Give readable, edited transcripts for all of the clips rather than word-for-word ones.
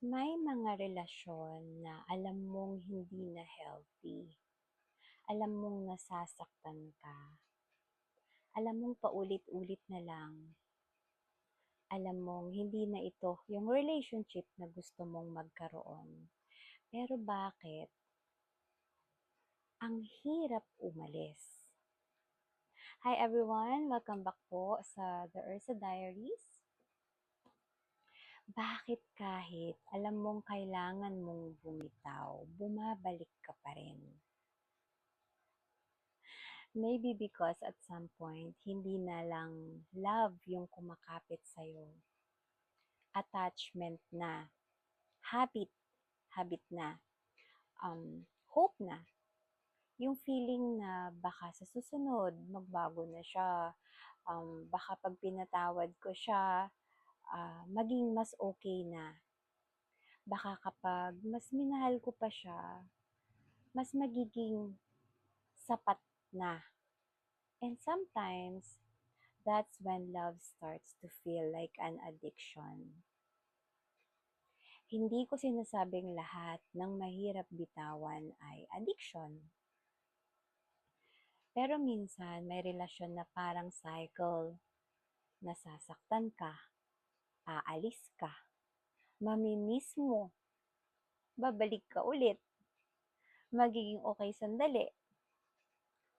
May mga relasyon na alam mong hindi na healthy. Alam mong nasasaktan ka. Alam mong paulit-ulit na lang. Alam mong hindi na ito yung relationship na gusto mong magkaroon. Pero bakit? Ang hirap umalis. Hi everyone! Welcome back po sa The Ursa Diaries. Bakit kahit alam mong kailangan mong bumitaw, bumabalik ka pa rin? Maybe because at some point, hindi na lang love yung kumakapit sa'yo. Attachment na. Habit na. Hope na. Yung feeling na baka sa susunod, magbago na siya. Baka pag pinatawad ko siya, maging mas okay na. Baka kapag mas minahal ko pa siya, mas magiging sapat na. And sometimes, that's when love starts to feel like an addiction. Hindi ko sinasabing lahat ng mahirap bitawan ay addiction. Pero minsan may relasyon na parang cycle. Nasasaktan ka, aalis ka, mamimiss mo, babalik ka ulit, magiging okay sandali,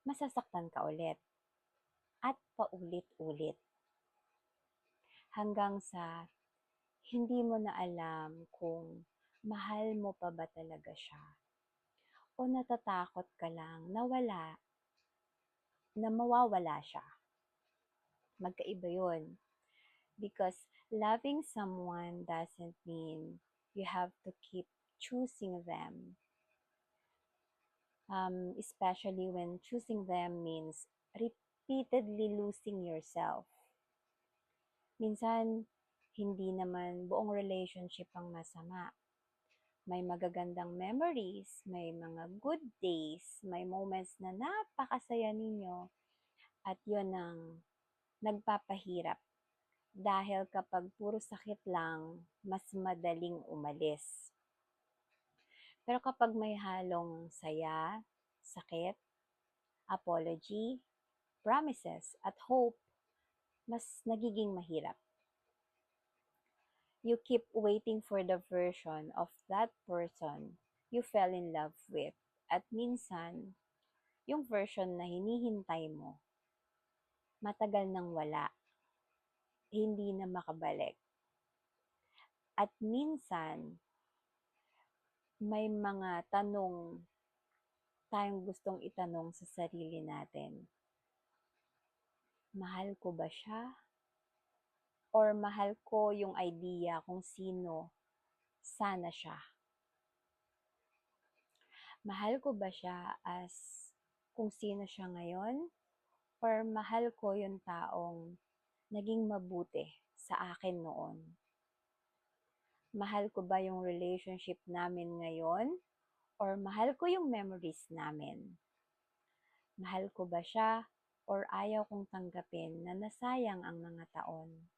masasaktan ka ulit, at paulit-ulit. Hanggang sa hindi mo na alam kung mahal mo pa ba talaga siya o natatakot ka lang na mawawala siya. Magkaiba yun. Because loving someone doesn't mean you have to keep choosing them. Especially when choosing them means repeatedly losing yourself. Minsan, hindi naman buong relationship ang masama. May magagandang memories, may mga good days, may moments na napakasaya ninyo, at yun ang nagpapahirap. Dahil kapag puro sakit lang, mas madaling umalis. Pero kapag may halong saya, sakit, apology, promises, at hope, mas nagiging mahirap. You keep waiting for the version of that person you fell in love with. At minsan, yung version na hinihintay mo, matagal nang wala, hindi na makabalik. At minsan, may mga tanong tayong gustong itanong sa sarili natin. Mahal ko ba siya? Or mahal ko yung idea kung sino sana siya? Mahal ko ba siya as kung sino siya ngayon? Or mahal ko yung taong naging mabuti sa akin noon? Mahal ko ba yung relationship namin ngayon? Or mahal ko yung memories namin? Mahal ko ba siya? Or ayaw kong tanggapin na nasayang ang mga taon?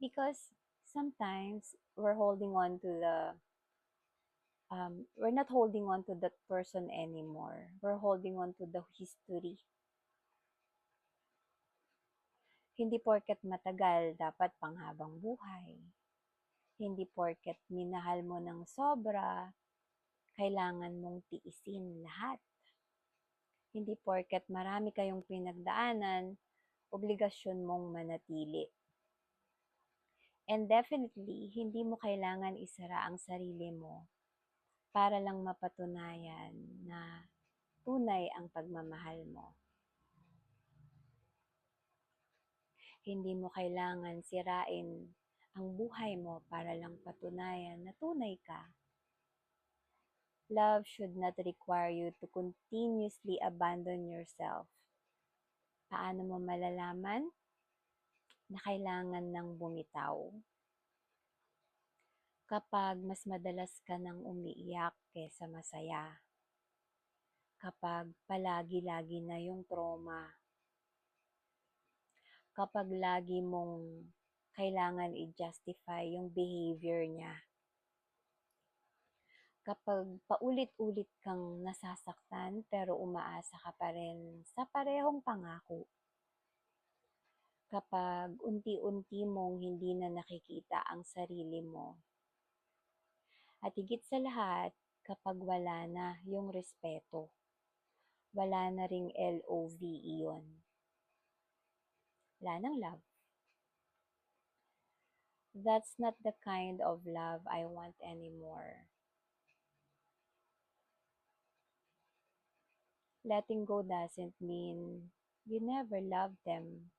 Because sometimes we're not holding on to that person anymore. We're holding on to the history. Hindi porket matagal, dapat panghabang buhay. Hindi porket minahal mo ng sobra, kailangan mong tiisin lahat. Hindi porket marami kayong pinagdaanan, obligasyon mong manatili. And definitely, hindi mo kailangan isara ang sarili mo para lang mapatunayan na tunay ang pagmamahal mo. Hindi mo kailangan sirain ang buhay mo para lang patunayan na tunay ka. Love should not require you to continuously abandon yourself. Paano mo malalaman na kailangan ng bumitaw? Kapag mas madalas ka nang umiiyak kesa masaya. Kapag palagi-lagi na yung trauma. Kapag lagi mong kailangan i-justify yung behavior niya. Kapag paulit-ulit kang nasasaktan pero umaasa ka pa rin sa parehong pangako. Kapag unti-unti mong hindi na nakikita ang sarili mo. At higit sa lahat, kapag wala na yung respeto. Wala na ring LOVE yun. Wala nang love. That's not the kind of love I want anymore. Letting go doesn't mean you never loved them.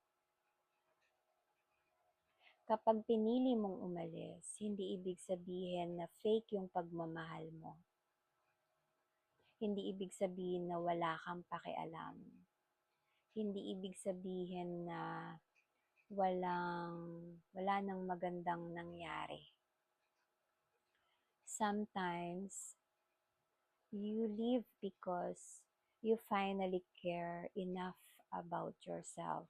Kapag pinili mong umalis, hindi ibig sabihin na fake yung pagmamahal mo. Hindi ibig sabihin na wala kang pakialam. Hindi ibig sabihin na wala nang magandang nangyari. Sometimes, you leave because you finally care enough about yourself.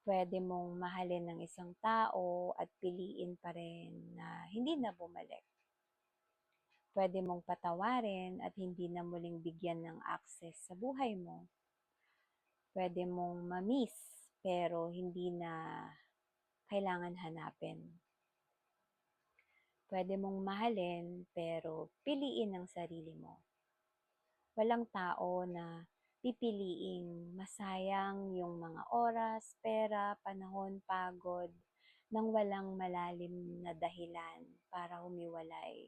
Pwede mong mahalin ng isang tao at piliin pa rin na hindi na bumalik. Pwede mong patawarin at hindi na muling bigyan ng access sa buhay mo. Pwede mong ma-miss pero hindi na kailangan hanapin. Pwede mong mahalin pero piliin ang sarili mo. Walang tao na pipiliing masayang yung mga oras, pera, panahon, pagod nang walang malalim na dahilan para humiwalay.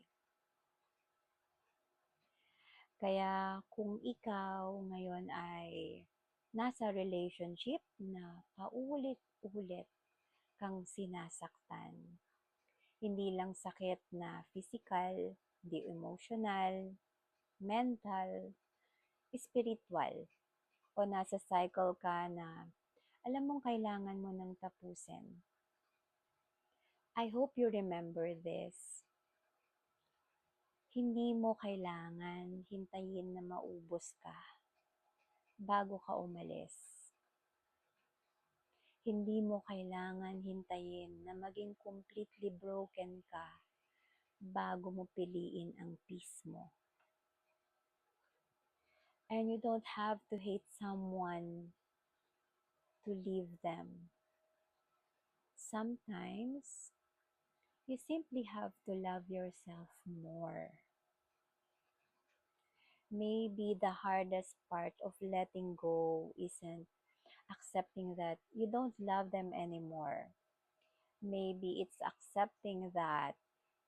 Kaya kung ikaw ngayon ay nasa relationship na paulit-ulit kang sinasaktan, hindi lang sakit na physical, di emotional, mental, spiritual, o nasa cycle ka na alam mong kailangan mo nang tapusin. I hope you remember this. Hindi mo kailangan hintayin na maubos ka bago ka umalis. Hindi mo kailangan hintayin na maging completely broken ka bago mo piliin ang peace mo. And you don't have to hate someone to leave them. Sometimes, you simply have to love yourself more. Maybe the hardest part of letting go isn't accepting that you don't love them anymore. Maybe it's accepting that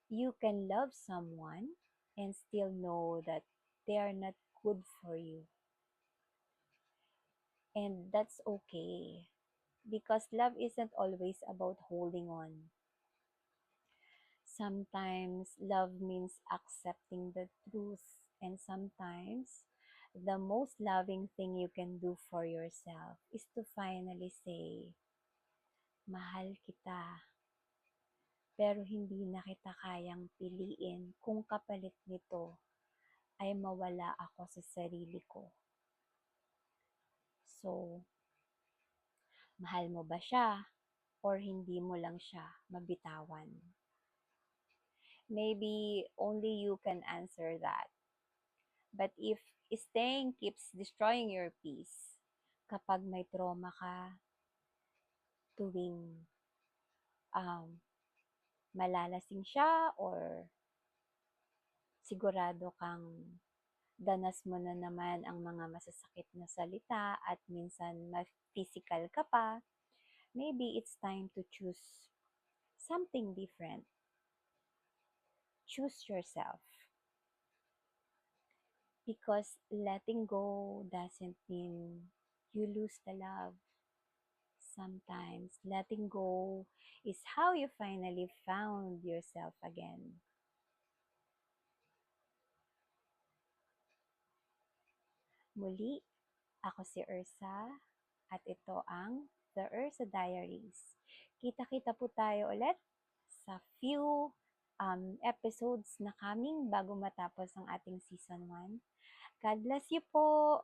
you can love someone and still know that they are not good for you. And that's okay. Because love isn't always about holding on. Sometimes love means accepting the truth, and sometimes the most loving thing you can do for yourself is to finally say, mahal kita, pero hindi na kita kayang piliin kung kapalit nito ay mawala ako sa sarili ko. So, mahal mo ba siya or hindi mo lang siya mabitawan? Maybe only you can answer that. But if staying keeps destroying your peace, kapag may trauma ka, tuwing malalasing siya or sigurado kang danas mo na naman ang mga masasakit na salita at minsan ma-physical ka pa, maybe it's time to choose something different. Choose yourself. Because letting go doesn't mean you lose the love. Sometimes letting go is how you finally found yourself again. Muli, ako si Ursa at ito ang The Ursa Diaries. Kita-kita po tayo ulit sa few episodes na coming bago matapos ang ating season 1. God bless you po!